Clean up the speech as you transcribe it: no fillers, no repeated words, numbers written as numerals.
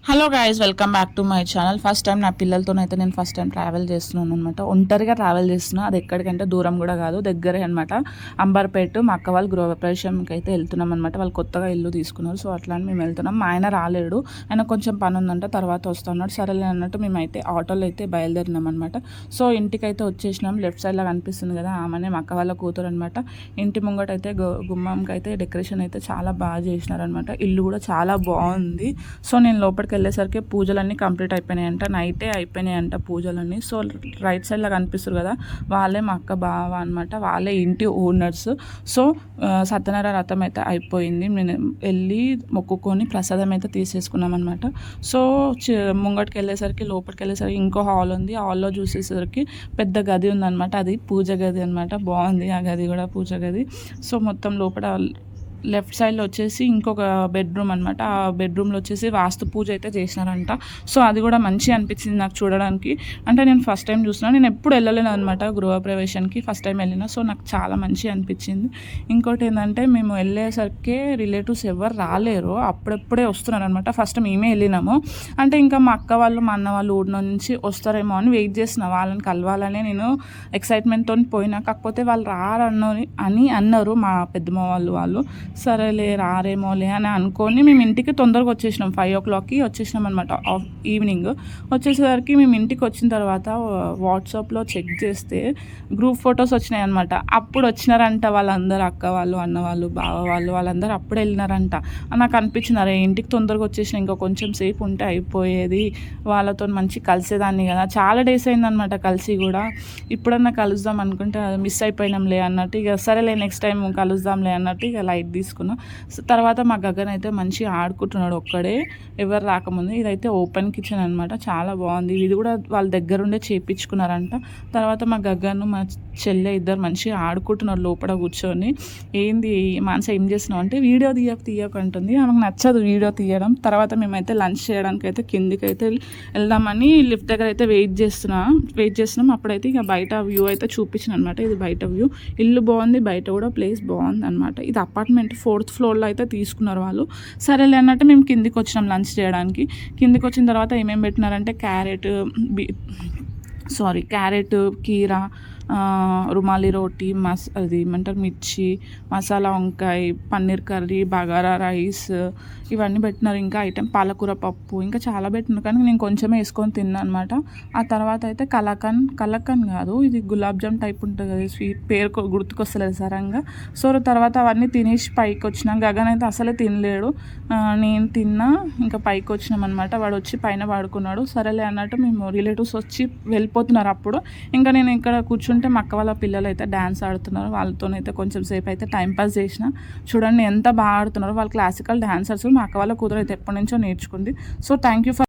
Hello guys, welcome back to my channel. First time నా పిల్లలతోనైతే నేను first time travel చేస్తున్నాను అనమాట. ఒంటరిగా ట్రావెల్ చేస్తున్నా. అది ఎక్కడికంటే దూరం కూడా కాదు, దగ్గరే అనమాట. అంబర్పేట మా అక్క వాళ్ళు గృహప్రవేశంకి అయితే వెళ్తున్నాం అనమాట. వాళ్ళు కొత్తగా ఇల్లు తీసుకున్నారు, సో అట్లా అని మేము వెళ్తున్నాం. మా ఆయన రాలేడు, ఆయన కొంచెం పని ఉందంట, తర్వాత వస్తున్నాడు. సరేలే అన్నట్టు మేమైతే ఆటోలో అయితే బయలుదేరినాం అనమాట. సో ఇంటికైతే వచ్చేసినాం. లెఫ్ట్ సైడ్లో కనిపిస్తుంది కదా, ఆమెనే మా అక్క వాళ్ళ కూతురు అనమాట. ఇంటి ముంగట అయితే గుమ్మంకి అయితే డెకరేషన్ అయితే చాలా బాగా చేసినారనమాట. ఇల్లు కూడా చాలా బాగుంది. సో నేను లోపలికి వెళ్ళేసరికి పూజలన్నీ కంప్లీట్ అయిపోయినాయంట, నైటే అయిపోయినాయంట పూజలన్నీ. సో రైట్ సైడ్లో కనిపిస్తారు కదా, వాళ్ళే మా అక్క బావ అనమాట, వాళ్ళే ఇంటి ఓనర్స్. సో సత్యనారాయణ వ్రతం అయితే అయిపోయింది. నేను వెళ్ళి మొక్కుకొని ప్రసాదం అయితే తీసేసుకున్నాం అనమాట. సో ముంగటికి వెళ్ళేసరికి, లోపలికి వెళ్ళేసరికి ఇంకో హాల్ ఉంది. హాల్లో చూసేసరికి పెద్ద గది ఉందన్నమాట. అది పూజ గది అనమాట. బాగుంది ఆ గది కూడా, పూజ గది. సో మొత్తం లోపల లెఫ్ట్ సైడ్లో వచ్చేసి ఇంకొక బెడ్రూమ్ అనమాట. ఆ బెడ్రూమ్లో వచ్చేసి వాస్తు పూజ అయితే చేసినారంట. సో అది కూడా మంచిగా అనిపించింది నాకు చూడడానికి. అంటే నేను ఫస్ట్ టైం చూసినా, నేను ఎప్పుడు వెళ్ళలేను అనమాట గృహప్రవేశానికి, ఫస్ట్ టైం వెళ్ళిన. సో నాకు చాలా మంచిగా అనిపించింది. ఇంకోటి ఏంటంటే, మేము వెళ్ళేసరికి రిలేటివ్స్ ఎవరు రాలేరు, అప్పుడప్పుడే వస్తున్నారు అనమాట. ఫస్ట్ మేమే వెళ్ళినాము. అంటే ఇంకా మా అక్క వాళ్ళు, మా అన్న వాళ్ళు ఊరి నుంచి వస్తారేమో అని వెయిట్ చేసిన, వాళ్ళని కలవాలని నేను ఎక్సైట్మెంట్తో పోయినా. కాకపోతే వాళ్ళు అని అన్నారు మా పెద్దమ్మ వాళ్ళు. సరేలే రారేమోలే అని అనుకొని మేము ఇంటికి తొందరగా వచ్చేసినాం. 5 o'clockకి వచ్చేసినాం అనమాట. ఈవినింగ్ వచ్చేసరికి మేము ఇంటికి వచ్చిన తర్వాత వాట్సాప్లో చెక్ చేస్తే గ్రూప్ ఫొటోస్ వచ్చినాయి అనమాట. అప్పుడు వచ్చినారంట వాళ్ళందరూ, అక్క వాళ్ళు, అన్న వాళ్ళు, బావ వాళ్ళు, వాళ్ళందరూ అప్పుడు వెళ్ళినారంట. నాకు అనిపించింది, అరే ఇంటికి తొందరగా వచ్చేసిన, ఇంకా కొంచెం సేపు ఉంటే అయిపోయేది, వాళ్ళతో మంచి కలిసేదాన్ని కదా. చాలా డేస్ అయిందనమాట కలిసి కూడా. ఇప్పుడన్నా కలుద్దాం అనుకుంటే మిస్ అయిపోయినాంలే అన్నట్టు, ఇక సరేలే నెక్స్ట్ టైం కలుద్దాంలే అన్నట్టు ఇక లైట్ తీసుకున్నాం. సో తర్వాత మా గగన్ అయితే మంచిగా ఆడుకుంటున్నాడు ఒక్కడే, ఎవరు రాకముందు. ఇదైతే ఓపెన్ కిచెన్ అనమాట, చాలా బాగుంది. ఇది కూడా వాళ్ళ దగ్గరుండే చేయించుకున్నారంట. తర్వాత మా గగన్, మా చెల్లె ఇద్దరు మంచిగా ఆడుకుంటున్నారు లోపల కూర్చొని. ఏంది మానస ఏం చేస్తున్నావు అంటే, వీడియో తీయకంటుంది, ఆమెకు నచ్చదు వీడియో తీయడం. తర్వాత మేమైతే లంచ్ చేయడానికి అయితే కిందికి అయితే వెళ్దామని లిఫ్ట్ దగ్గర అయితే వెయిట్ చేస్తున్నాం. అప్పుడైతే ఇక బయట వ్యూ అయితే చూపించిన అనమాట. ఇది బయట వ్యూ. ఇల్లు బాగుంది, బయట కూడా ప్లేస్ బాగుంది అనమాట. ఇది అపార్ట్మెంట్ 4th ఫ్లోర్లో అయితే తీసుకున్నారు వాళ్ళు. సరేలే అన్నట్టు మేము కిందికి వచ్చినాం లంచ్ చేయడానికి. కిందికి వచ్చిన తర్వాత ఏమేమి పెట్టినారంటే క్యారెట్, కీరా, రుమాలి రోటీ, అది ఏమంటారు, మిర్చి, మసాలా వంకాయ, పన్నీర్ కర్రీ, బగారా రైస్, ఇవన్నీ పెట్టినారు. ఇంకా ఐటెం పాలకూర పప్పు, ఇంకా చాలా పెట్టినారు. కానీ నేను కొంచెమే వేసుకొని తిన్నాను అనమాట. ఆ తర్వాత అయితే కలకన్ కాదు, ఇది గులాబ్ జామ్ టైప్ ఉంటుంది కదా, స్వీట్ పేరు గుర్తుకొస్తలేదు సరంగా. సో తర్వాత అవన్నీ తినేసి పైకి వచ్చినాం. గగన్ అయితే అసలే తినలేడు, నేను తిన్నా. ఇంకా పైకి వచ్చినాం అనమాట. వాడు వచ్చి పైన పడుకున్నాడు. సరేలే అన్నట్టు మేము రిలేటివ్స్ వచ్చి వెళ్ళిపోతున్నారు. అప్పుడు ఇంకా నేను ఇక్కడ కూర్చుంటే మా అక్క వాళ్ళ పిల్లలు అయితే డ్యాన్స్ ఆడుతున్నారు. వాళ్ళతోనైతే కొంచెం సేపు అయితే టైంపాస్ చేసిన. చూడండి ఎంత బాగా ఆడుతున్నారు వాళ్ళు, క్లాసికల్ డాన్సర్స్. మా అక్క వాళ్ళ కూతురు అయితే ఎప్పటి నుంచో నేర్చుకుంది. So thank you for